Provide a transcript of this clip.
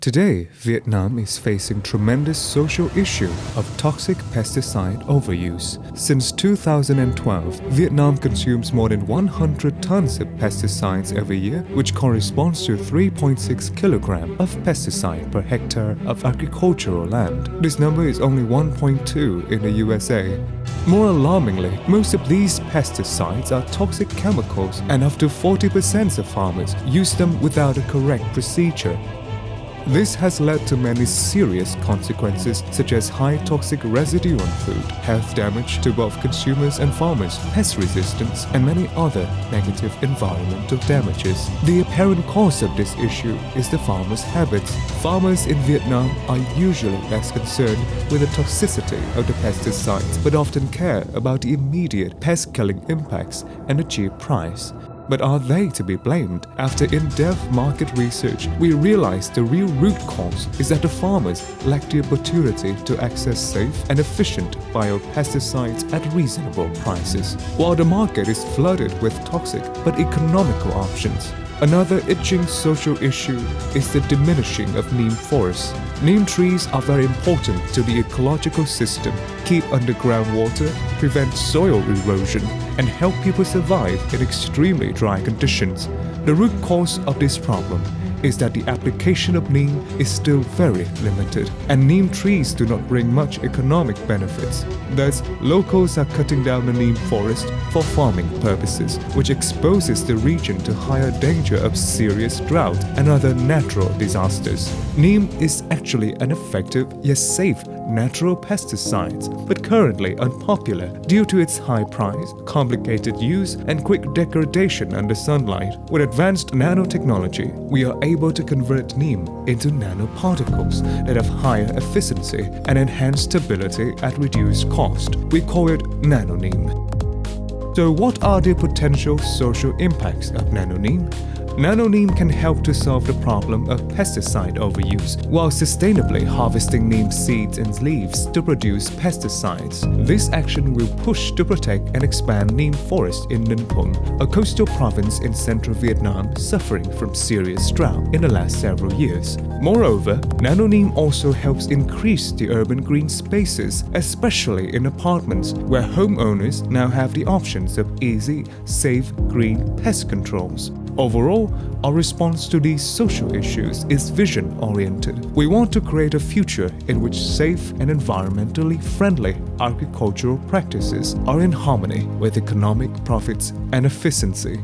Today, Vietnam is facing tremendous social issue of toxic pesticide overuse. Since 2012, Vietnam consumes more than 100 tons of pesticides every year, which corresponds to 3.6 kilograms of pesticide per hectare of agricultural land. This number is only 1.2 in the USA. More alarmingly, most of these pesticides are toxic chemicals, and up to 40% of farmers use them without a correct procedure. This has led to many serious consequences such as high toxic residue on food, health damage to both consumers and farmers, pest resistance, and many other negative environmental damages. The apparent cause of this issue is the farmers' habits. Farmers in Vietnam are usually less concerned with the toxicity of the pesticides, but often care about the immediate pest-killing impacts and the cheap price. But are they to be blamed? After in-depth market research, we realized the real root cause is that the farmers lack the opportunity to access safe and efficient biopesticides at reasonable prices, while the market is flooded with toxic but economical options. Another itching social issue is the diminishing of neem forests. Neem trees are very important to the ecological system, keep underground water, prevent soil erosion, and help people survive in extremely dry conditions. The root cause of this problem is that the application of neem is still very limited, and neem trees do not bring much economic benefits. Thus, locals are cutting down the neem forest for farming purposes, which exposes the region to higher danger of serious drought and other natural disasters. Neem is actually an effective yet safe natural pesticide, but currently unpopular due to its high price, complicated use, and quick degradation under sunlight. With advanced nanotechnology, we are able to convert neem into nanoparticles that have higher efficiency and enhanced stability at reduced cost. We call it nanoneem. So what are the potential social impacts of nanoneem? Nanoneem can help to solve the problem of pesticide overuse while sustainably harvesting neem seeds and leaves to produce pesticides. This action will push to protect and expand neem forest in Ninh Thuận, a coastal province in central Vietnam suffering from serious drought in the last several years. Moreover, nanoneem also helps increase the urban green spaces, especially in apartments where homeowners now have the options of easy, safe, green pest controls. Overall, our response to these social issues is vision-oriented. We want to create a future in which safe and environmentally friendly agricultural practices are in harmony with economic profits and efficiency.